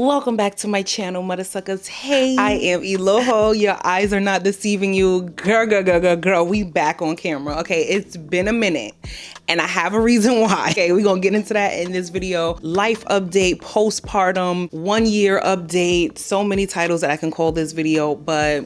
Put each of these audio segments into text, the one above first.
Welcome back to my channel, mother suckers. Hey, I am Eloho. Your eyes are not deceiving you. Girl, we back on camera. Okay, it's been a minute and I have a reason why. Okay, we're gonna get into that in this video. Life update, postpartum, 1 year update. So many titles that I can call this video, but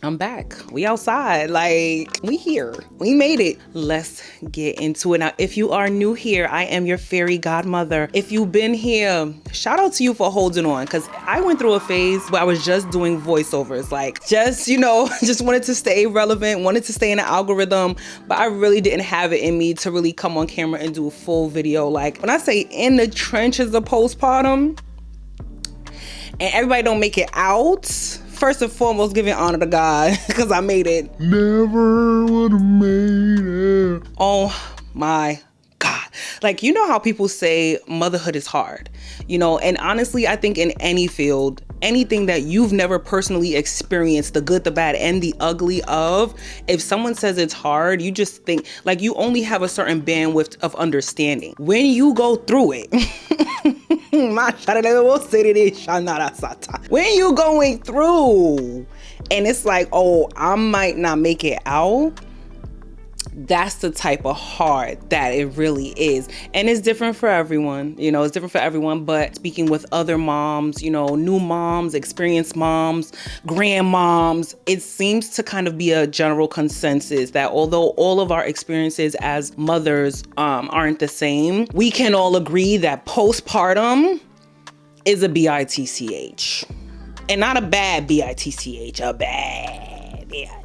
I'm back. We outside, like we here. We made it. Let's get into it. Now, if you are new here, I am your fairy godmother. If you've been here, shout out to you for holding on, because I went through a phase where I was just doing voiceovers, like just, just wanted to stay relevant, wanted to stay in the algorithm, but I really didn't have it in me to really come on camera and do a full video. Like when I say in the trenches of postpartum and everybody don't make it out, first and foremost, giving honor to God, because I made it. Never would have made it. Oh my God. Like, you know how people say motherhood is hard, and honestly, I think in any field, anything that you've never personally experienced, the good, the bad, and the ugly of, if someone says it's hard, you just think, like, you only have a certain bandwidth of understanding. When you go through it, when you going through and it's like, oh, I might not make it out, that's the type of hard that it really is. And it's different for everyone, it's different for everyone. But speaking with other moms, new moms, experienced moms, grandmoms, it seems to kind of be a general consensus that although all of our experiences as mothers aren't the same, we can all agree that postpartum is a bitch. And not a bad bitch, a bad bitch.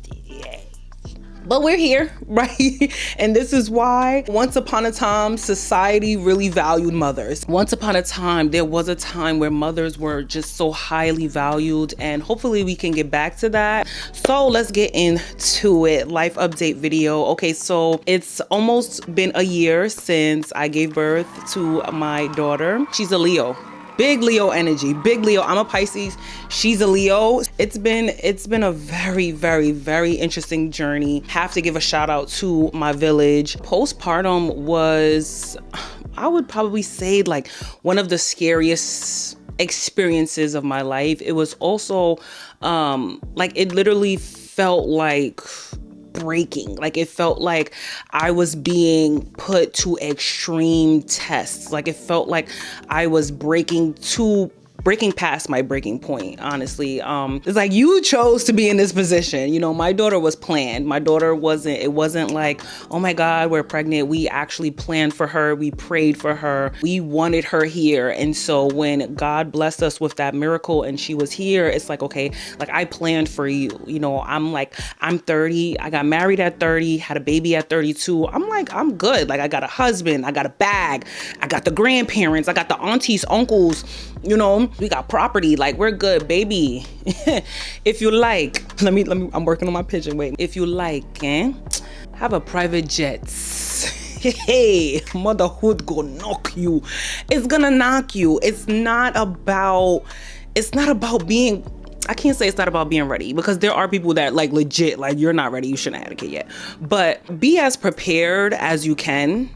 But we're here, right? And this is why once upon a time, society really valued mothers. Once upon a time, there was a time where mothers were just so highly valued, and hopefully we can get back to that. So let's get into it. Life update video. Okay, so it's almost been a year since I gave birth to my daughter. She's a Leo. Big Leo energy, big Leo. I'm a Pisces, she's a Leo. It's been a very, very, very interesting journey. Have to give a shout out to my village. Postpartum was, I would probably say, like one of the scariest experiences of my life. It was also like it literally felt like breaking. Like it felt like I was being put to extreme tests. Like it felt like I was breaking past my breaking point, honestly. It's like, you chose to be in this position. My daughter was planned. My daughter it wasn't like, oh my God, we're pregnant. We actually planned for her. We prayed for her. We wanted her here. And so when God blessed us with that miracle and she was here, it's like, okay, like I planned for you. I'm 30. I got married at 30, had a baby at 32. I'm like, I'm good. Like I got a husband, I got a bag, I got the grandparents, I got the aunties, uncles, we got property, like we're good, baby. If you like, let me, I'm working on my pigeon. Wait, if you like, have a private jet. Hey, motherhood gonna knock you. It's gonna knock you. It's not about being, I can't say it's not about being ready, because there are people that like legit, like you're not ready, you shouldn't have a kid yet. But be as prepared as you can,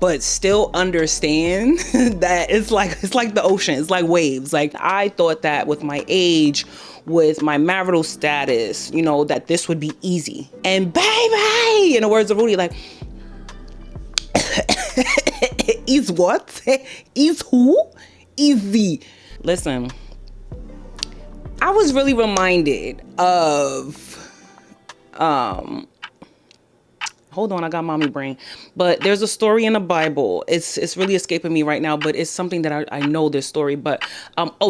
but still understand that it's like the ocean, it's like waves. Like I thought that with my age, with my marital status, that this would be easy. And baby, in the words of Rudy, like, is what? Is who? Easy. Listen, I was really reminded of, hold on, I got mommy brain. But there's a story in the Bible. It's really escaping me right now, but it's something that I know this story. But,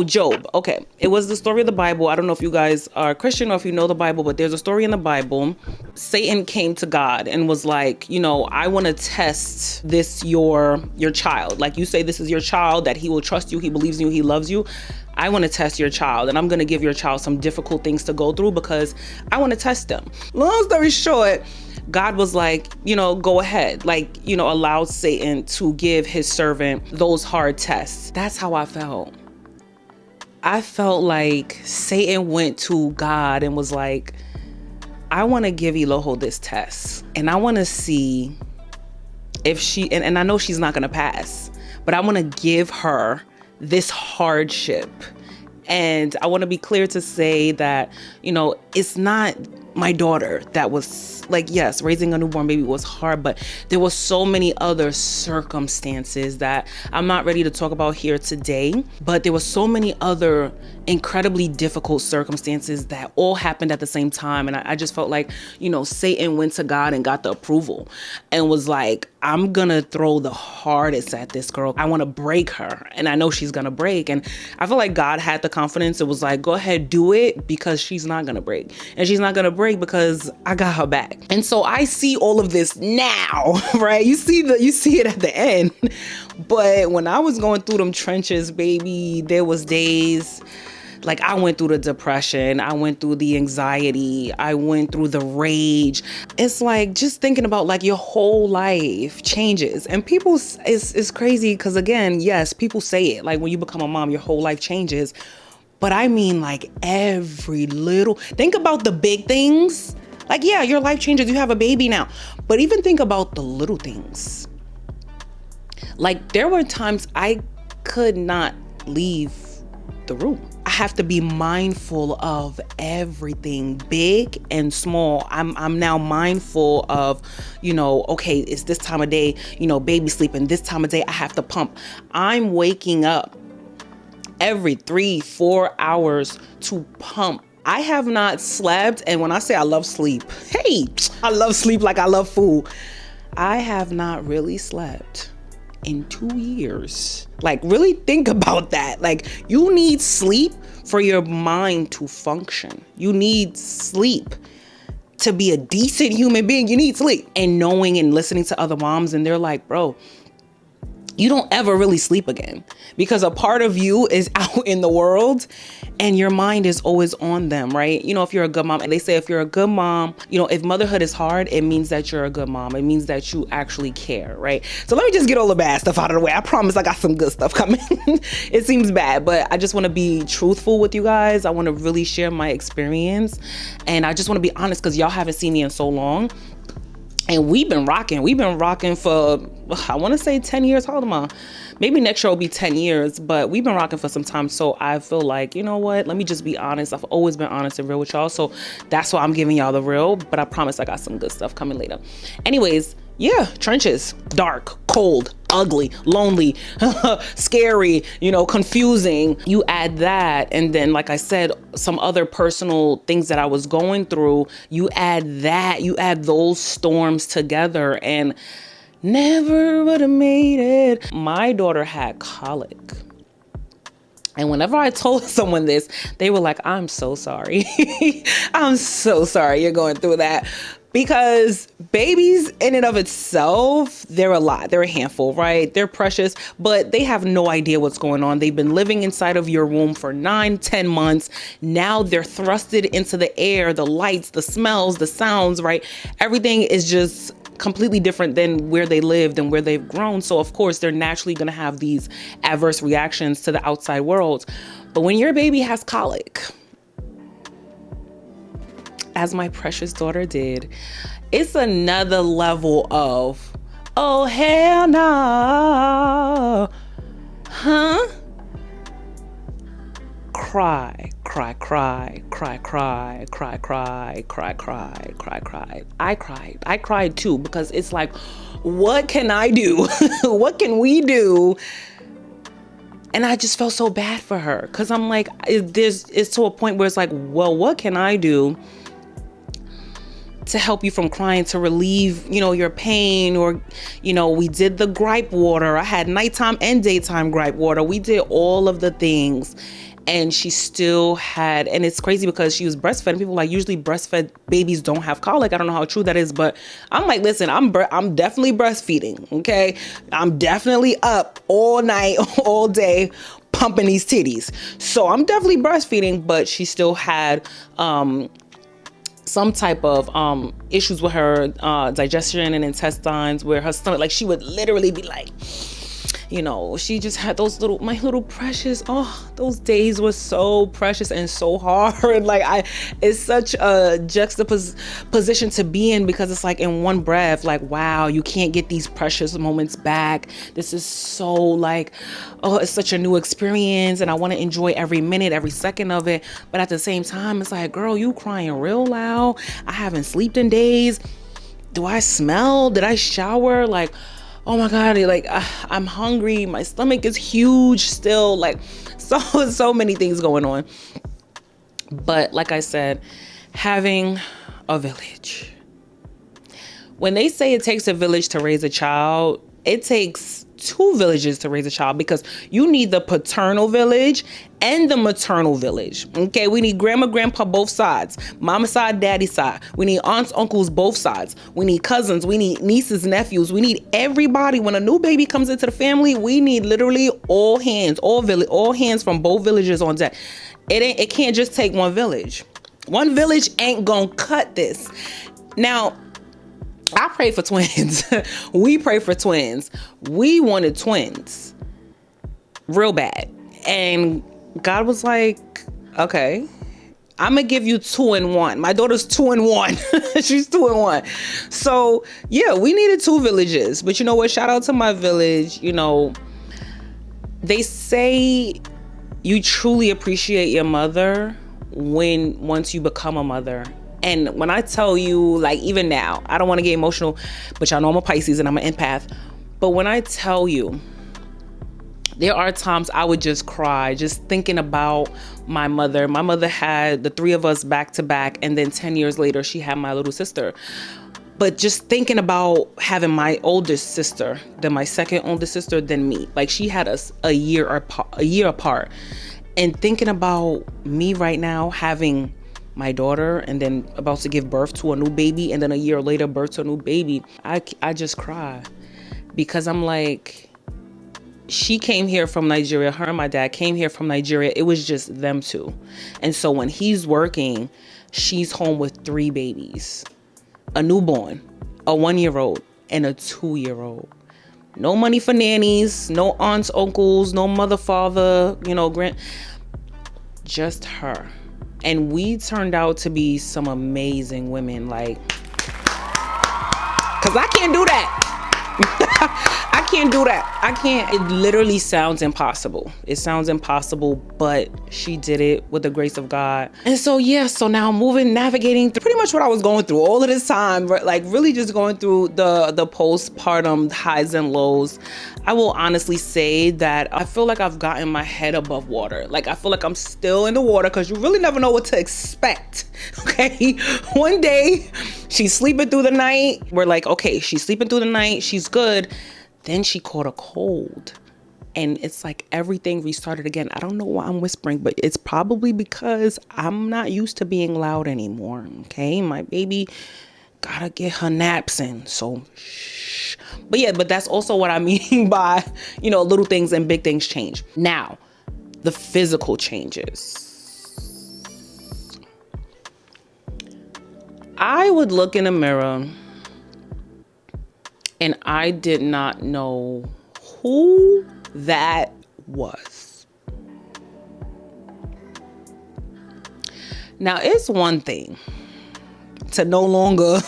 Job. Okay. It was the story of the Bible. I don't know if you guys are Christian or if you know the Bible, but there's a story in the Bible. Satan came to God and was like, I want to test this, your child. Like you say, this is your child, that he will trust you. He believes in you. He loves you. I want to test your child, and I'm going to give your child some difficult things to go through because I want to test them. Long story short, God was like, go ahead, like, allow Satan to give his servant those hard tests. That's how I felt. I felt like Satan went to God and was like, I want to give Eloho this test, and I want to see if she, and I know she's not going to pass, but I want to give her this hardship. And I want to be clear to say that, you know, it's not my daughter that was like, yes, raising a newborn baby was hard, but there were so many other circumstances that I'm not ready to talk about here today. But there were so many other incredibly difficult circumstances that all happened at the same time. And I just felt like, you know, Satan went to God and got the approval and was like, I'm gonna throw the hardest at this girl. I want to break her, and I know she's gonna break. And I feel like God had the confidence. It was like, go ahead, do it, because she's not gonna break, and she's not gonna break because I got her back. And so I see all of this now, right? You see it at the end. But when I was going through them trenches, baby, there was days. Like, I went through the depression, I went through the anxiety, I went through the rage. It's like, just thinking about like your whole life changes. And people, it's crazy because, again, yes, people say it. Like, when you become a mom, your whole life changes. But I mean, like, every little, think about the big things. Like, yeah, your life changes, you have a baby now. But even think about the little things. Like, there were times I could not leave the room. I have to be mindful of everything, big and small. I'm now mindful of, you know, okay, it's this time of day, you know, baby sleeping, this time of day I have to pump. I'm waking up every 3-4 hours to pump. I have not slept, and when I say I love sleep, hey, I love sleep like I love food. I have not really slept in 2 years. Like, really think about that. Like, you need sleep for your mind to function. You need sleep to be a decent human being. You need sleep. And knowing and listening to other moms, and they're like, bro, you don't ever really sleep again, because a part of you is out in the world and your mind is always on them, right? You know, if you're a good mom, and they say if you're a good mom, you know, if motherhood is hard, it means that you're a good mom. It means that you actually care, right? So let me just get all the bad stuff out of the way. I promise I got some good stuff coming. It seems bad, but I just want to be truthful with you guys. I want to really share my experience, and I just want to be honest, because y'all haven't seen me in so long. And we've been rocking for, I want to say 10 years. How old am I? Maybe next year will be 10 years, but we've been rocking for some time. So I feel like, you know what? Let me just be honest. I've always been honest and real with y'all. So that's why I'm giving y'all the real, but I promise I got some good stuff coming later. Anyways, yeah, trenches, dark, cold, ugly, lonely, scary, you know, confusing. You add that, and then, like I said, some other personal things that I was going through, you add that, you add those storms together, and never would have made it. My daughter had colic. And whenever I told someone this, they were like, I'm so sorry. I'm so sorry you're going through that. Because babies in and of itself, they're a lot. They're a handful, right? They're precious, but they have no idea what's going on. They've been living inside of your womb for 9-10 months. Now they're thrusted into the air, the lights, the smells, the sounds, right? Everything is just completely different than where they lived and where they've grown. So of course, they're naturally going to have these adverse reactions to the outside world. But when your baby has colic, as my precious daughter did, it's another level of, oh, hell no. Huh? Cry, cry, cry, cry, cry, cry, cry, cry, cry, cry, cry. I cried too, because it's like, what can I do? What can we do? And I just felt so bad for her, because I'm like, it's to a point where it's like, well, what can I do to help you from crying, to relieve, you know, your pain? Or, you know, we did the gripe water. I had nighttime and daytime gripe water. We did all of the things, and she still had, and it's crazy because she was breastfed. People like, usually breastfed babies don't have colic. I don't know how true that is, but I'm like, listen, I'm definitely breastfeeding. Okay. I'm definitely up all night, all day, pumping these titties. So I'm definitely breastfeeding, but she still had, some type of issues with her digestion and intestines, where her stomach, like, she would literally be like, She just had my little precious, oh, those days were so precious and so hard. Like it's such a juxtaposition to be in, because it's like in one breath, like, wow, you can't get these precious moments back. This is so like, oh, it's such a new experience and I want to enjoy every minute, every second of it. But at the same time, it's like, girl, you crying real loud. I haven't slept in days. Do I smell? Did I shower? Like, oh my God, like I'm hungry. My stomach is huge still. Like so many things going on. But like I said, having a village. When they say it takes a village to raise a child, it takes 2 villages to raise a child, because you need the paternal village and the maternal village. Okay, we need grandma, grandpa, both sides, mama side, daddy side. We need aunts, uncles, both sides. We need cousins. We need nieces, nephews. We need everybody. When a new baby comes into the family, we need literally all hands, all hands from both villages on deck. It can't just take one village. One village ain't gonna cut this. Now, I pray for twins. We pray for twins. We wanted twins real bad. And God was like, okay, I'm going to give you 2 in 1. My daughter's 2 in 1. She's 2 in 1. So yeah, we needed 2 villages. But you know what? Shout out to my village. They say you truly appreciate your mother once you become a mother. And when I tell you, like, even now, I don't want to get emotional, but y'all know I'm a Pisces and I'm an empath. But when I tell you, there are times I would just cry just thinking about my mother. My mother had the 3 of us back to back. And then 10 years later, she had my little sister. But just thinking about having my oldest sister, then my second oldest sister, then me. Like, she had us a year apart. And thinking about me right now having my daughter and then about to give birth to a new baby, and then a year later birth to a new baby, I just cry, because I'm like, she came here from Nigeria. Her and my dad came here from Nigeria. It was just them 2. And so when he's working, she's home with 3 babies, a newborn, a 1-year-old, and a 2-year-old. No money for nannies, no aunts, uncles, no mother, father, just her. And we turned out to be some amazing women, like, because I can't do that. I can't do that. I can't. It literally sounds impossible. It sounds impossible, but she did it with the grace of God. And so, yeah, so now navigating through pretty much what I was going through all of this time, like really just going through the postpartum highs and lows. I will honestly say that I feel like I've gotten my head above water. Like, I feel like I'm still in the water, because you really never know what to expect. Okay. One day she's sleeping through the night. We're like, okay, she's sleeping through the night. She's good. Then she caught a cold. And it's like everything restarted again. I don't know why I'm whispering, but it's probably because I'm not used to being loud anymore. Okay. My baby gotta get her naps in. So shh. But yeah, but that's also what I mean by, little things and big things change. Now, the physical changes. I would look in a mirror and I did not know who that was. Now, it's one thing to no longer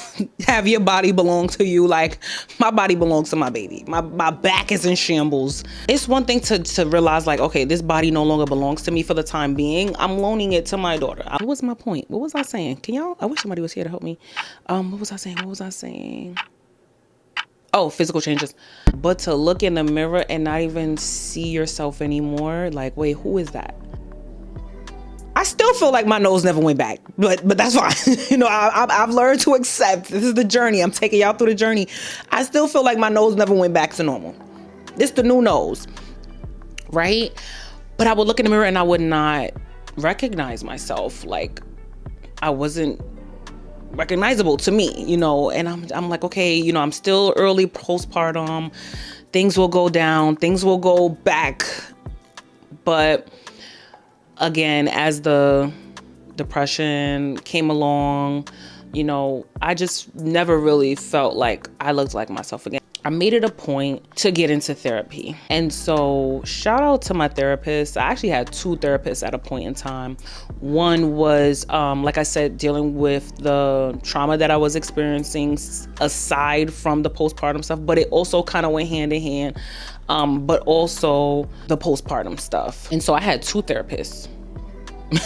have your body belong to you. Like, my body belongs to my baby. My back is in shambles. It's one thing to realize, like, okay, this body no longer belongs to me for the time being. I'm loaning it to my daughter. What was my point? What was I saying? I wish somebody was here to help me. What was I saying? Oh, physical changes. But to look in the mirror and not even see yourself anymore, like, wait, who is that? I still feel like my nose never went back, but that's fine. I've learned to accept. This is the journey. I'm taking y'all through the journey. I still feel like my nose never went back to normal. This the new nose, right? But I would look in the mirror and I would not recognize myself. Like, I wasn't recognizable to me, and I'm like, okay, I'm still early postpartum. Things will go down. Things will go back. But again, as the depression came along, I just never really felt like I looked like myself again. I made it a point to get into therapy. And so shout out to my therapist. I actually had 2 therapists at a point in time. One was, like I said, dealing with the trauma that I was experiencing aside from the postpartum stuff, but it also kind of went hand in hand, but also the postpartum stuff. And so I had 2 therapists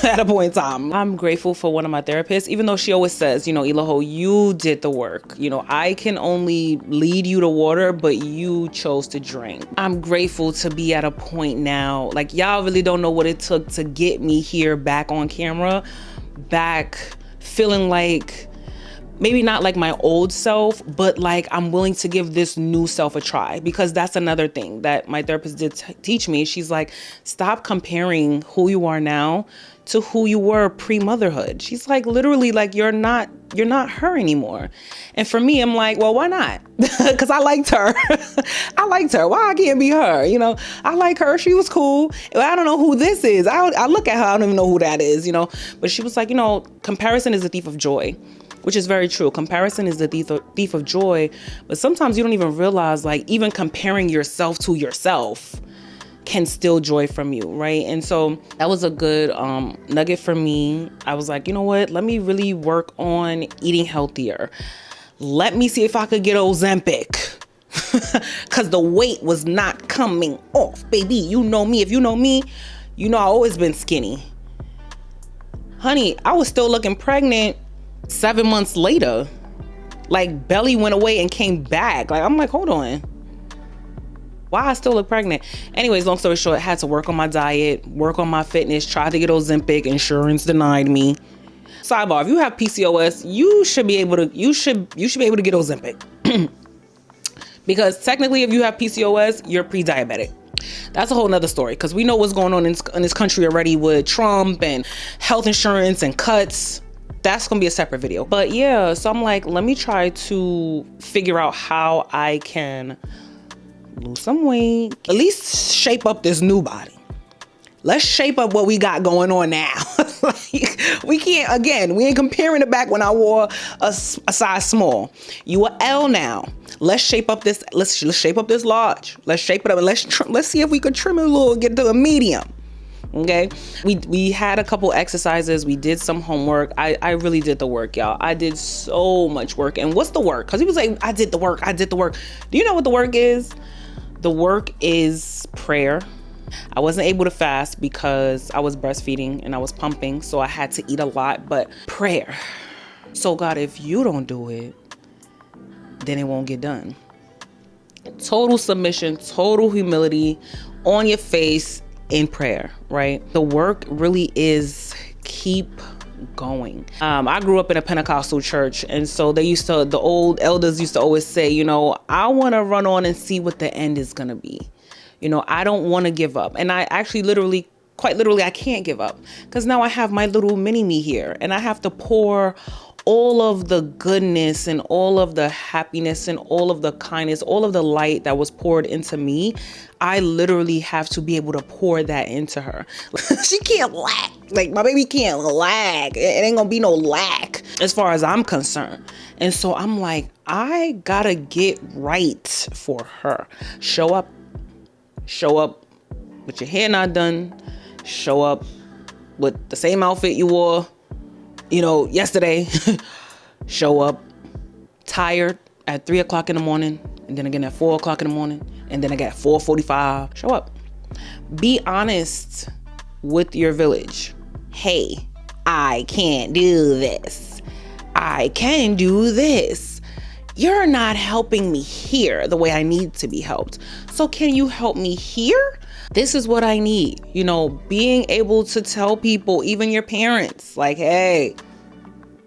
at a point in time. I'm grateful for one of my therapists, even though she always says, Ilaho, you did the work. I can only lead you to water, but you chose to drink. I'm grateful to be at a point now, like y'all really don't know what it took to get me here back on camera, back feeling like, maybe not like my old self, but like I'm willing to give this new self a try, because that's another thing that my therapist did teach me. She's like, stop comparing who you are now to who you were pre-motherhood. She's like, literally, like you're not her anymore. And for me, I'm like, well, why not? Because I liked her. I liked her. Why I can't be her? I like her. She was cool. I don't know who this is. I look at her. I don't even know who that is, But she was like, comparison is the thief of joy. Which is very true. Comparison is the thief of joy. But sometimes you don't even realize, like, even comparing yourself to yourself can steal joy from you, right? And so that was a good nugget for me. I was like, you know what? Let me really work on eating healthier. Let me see if I could get Ozempic. Because the weight was not coming off, baby. You know me. If you know me, I always been skinny. Honey, I was still looking pregnant 7 months later. Like, belly went away and came back. Like, I'm like, hold on. Why I still look pregnant? Anyways, long story short, I had to work on my diet, work on my fitness, try to get Ozempic. Insurance denied me. Sidebar, if you have PCOS, you should be able to get Ozempic. Because technically, if you have PCOS, you're pre-diabetic. That's a whole nother story, because we know what's going on in this country already with Trump and health insurance and cuts. That's going to be a separate video. But yeah, so I'm like, let me try to figure out how I can lose some weight, at least shape up this new body. Let's shape up what we got going on now. Like, we ain't comparing it back when I wore a size small. You a L now. Let's shape up this, let's shape up this large. Let's shape it up and let's see if we could trim it a little, get to a medium. Okay, we had a couple exercises. We did some homework. I really did the work, y'all. I did so much work. And what's the work? Because he was like, I did the work. Do you know what the work is? The work is prayer. I wasn't able to fast because I was breastfeeding and I was pumping, so I had to eat a lot, but prayer. So God, if you don't do it, then it won't get done. Total submission, total humility on your face in prayer, right? The work really is keep going. I grew up in a Pentecostal church, and so the old elders used to always say, I want to run on and see what the end is going to be. I don't want to give up. And I actually quite literally, I can't give up, because now I have my little mini me here, and I have to pour all of the goodness and all of the happiness and all of the kindness, all of the light that was poured into me. I literally have to be able to pour that into her. She can't lack. Like, my baby can't lack. It ain't gonna be no lack as far as I'm concerned. And so I'm like, I gotta get right for her. Show up with your hair not done. Show up with the same outfit you wore yesterday. Show up tired at 3 o'clock in the morning, and then again at 4 o'clock in the morning, and then again at 4:45. Show up. Be honest with your village. Hey, I can't do this. I can do this. You're not helping me here the way I need to be helped. So can you help me here? This is what I need. Being able to tell people, even your parents, like, hey,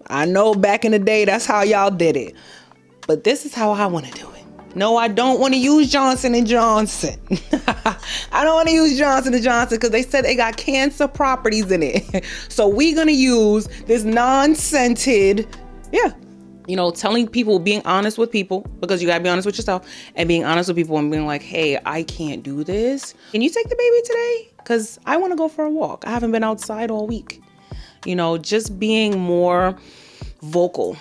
I know back in the day, that's how y'all did it, but this is how I want to do it. No, I don't want to use Johnson & Johnson. I don't want to use Johnson & Johnson because they said they got cancer properties in it. So we're going to use this non-scented, telling people, being honest with people, because you got to be honest with yourself, and being honest with people and being like, hey, I can't do this. Can you take the baby today? Because I want to go for a walk. I haven't been outside all week. Just being more vocal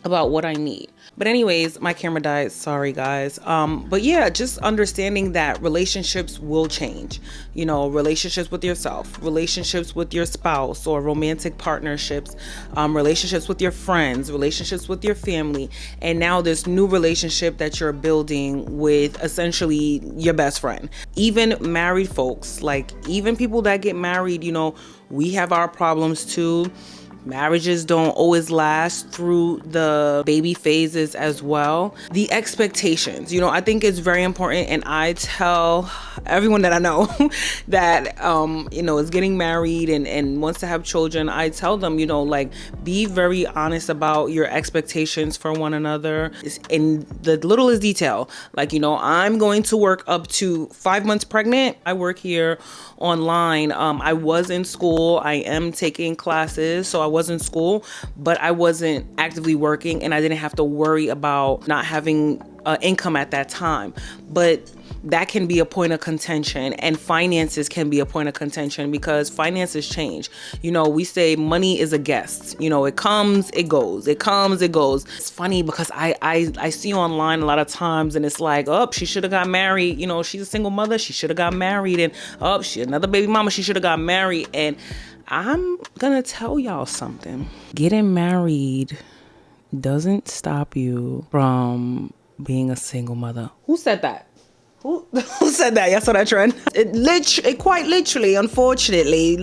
about what I need. But anyways, my camera died. Sorry, guys. But yeah, just understanding that relationships will change. You know, relationships with yourself, relationships with your spouse or romantic partnerships, relationships with your friends, relationships with your family. And now this new relationship that you're building with essentially your best friend. Even married folks, like even people that get married, you know, we have our problems too. Marriages don't always last through the baby phases as well. The expectations, you know, I think it's very important. And I tell everyone that I know that, you know, is getting married and wants to have children. I tell them, you know, like, be very honest about your expectations for one another in the littlest detail. Like, you know, I'm going to work up to 5 months pregnant. I work here online. I was in school. I am taking classes. So I was in school, but I wasn't actively working and I didn't have to worry about not having income at that time. But that can be a point of contention, and finances can be a point of contention because finances change. You know, we say money is a guest. You know, it comes, it goes. It comes, it goes. It's funny because I see online a lot of times and it's like, oh, she should have got married. You know, she's a single mother. She should have got married. And oh, she another baby mama. She should have got married. And I'm gonna tell y'all something. Getting married doesn't stop you from being a single mother. Who said that? Who said that? Yes, on that trend. It quite literally, unfortunately,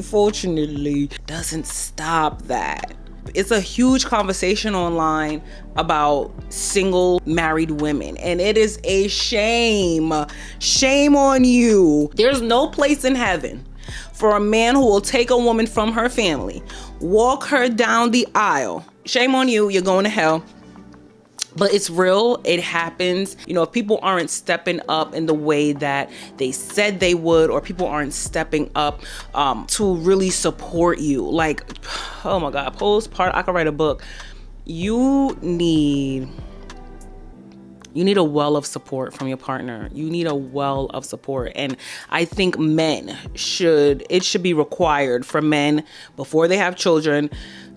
fortunately, doesn't stop that. It's a huge conversation online about single married women, and it is a shame. Shame on you. There's no place in heaven for a man who will take a woman from her family, walk her down the aisle. Shame on you. You're going to hell. But it's real. It happens. You know, if people aren't stepping up in the way that they said they would, or people aren't stepping up to really support you. Like, oh my God, postpartum, I could write a book. You need a well of support from your partner. You need a well of support. And I think it should be required for men before they have children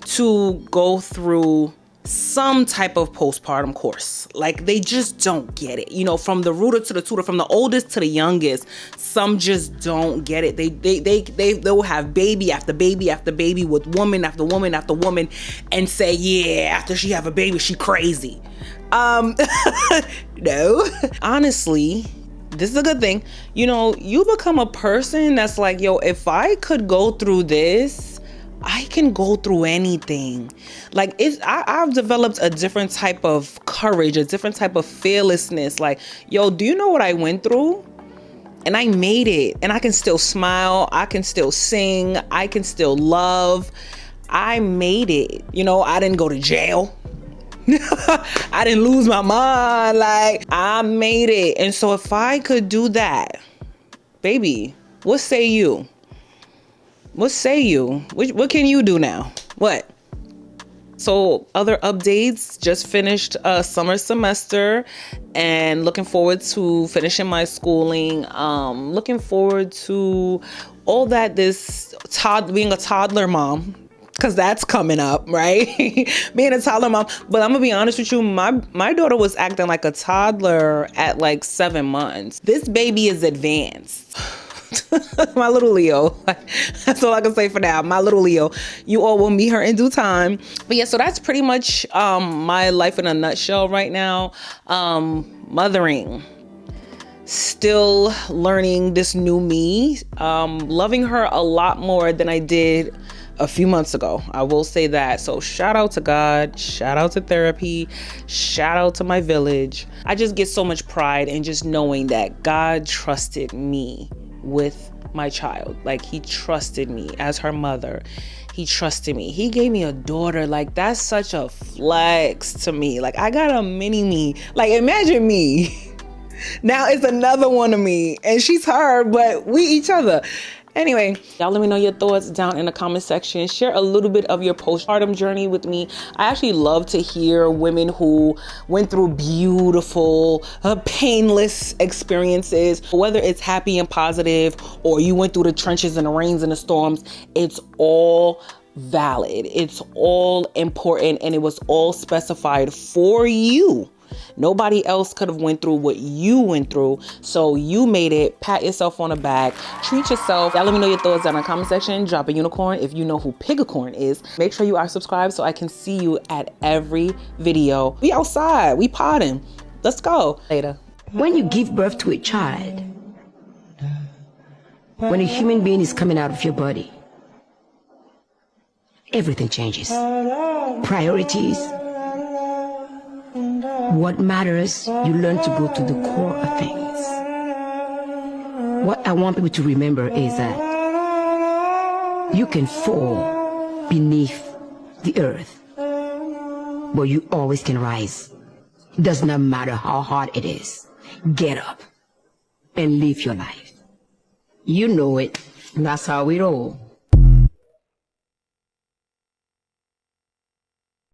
to go through some type of postpartum course. Like, they just don't get it. You know, from the rooter to the tutor, from the oldest to the youngest, some just don't get it. They'll have baby after baby after baby with woman after woman after woman and say, yeah, after she have a baby, she crazy. No. Honestly, this is a good thing. You know, you become a person that's like, yo, if I could go through this, I can go through anything. Like, I've developed a different type of courage, a different type of fearlessness. Like, yo, do you know what I went through? And I made it. And I can still smile. I can still sing. I can still love. I made it. You know, I didn't go to jail. I didn't lose my mind. Like, I made it. And so if I could do that, baby, what say you? What say you? What can you do now? What? So other updates, just finished a summer semester and looking forward to finishing my schooling. Looking forward to all that being a toddler mom, because that's coming up, right? Being a toddler mom. But I'm gonna be honest with you, my daughter was acting like a toddler at like 7 months. This baby is advanced. My little Leo. That's all I can say for now. My little Leo. You all will meet her in due time. But yeah, so that's pretty much my life in a nutshell right now. Mothering. Still learning this new me. Loving her a lot more than I did a few months ago. I will say that. So shout out to God, shout out to therapy, shout out to my village. I just get so much pride in just knowing that God trusted me with my child. Like, he trusted me as her mother. He trusted me. He gave me a daughter. Like, that's such a flex to me. Like, I got a mini me. Like, imagine me. Now it's another one of me, and she's her, but we each other. Anyway, y'all let me know your thoughts down in the comment section. Share a little bit of your postpartum journey with me. I actually love to hear women who went through beautiful, painless experiences, whether it's happy and positive or you went through the trenches and the rains and the storms. It's all valid. It's all important, and it was all specified for you. Nobody else could have went through what you went through. So you made it. Pat yourself on the back. Treat yourself. Y'all let me know your thoughts down in the comment section. Drop a unicorn if you know who Pigacorn is. Make sure you are subscribed so I can see you at every video. We outside. We potting. Let's go. Later. When you give birth to a child, when a human being is coming out of your body, everything changes. Priorities. What matters, you learn to go to the core of things. What I want people to remember is that you can fall beneath the earth, but you always can rise. It does not matter how hard it is. Get up and live your life. You know it. That's how we roll.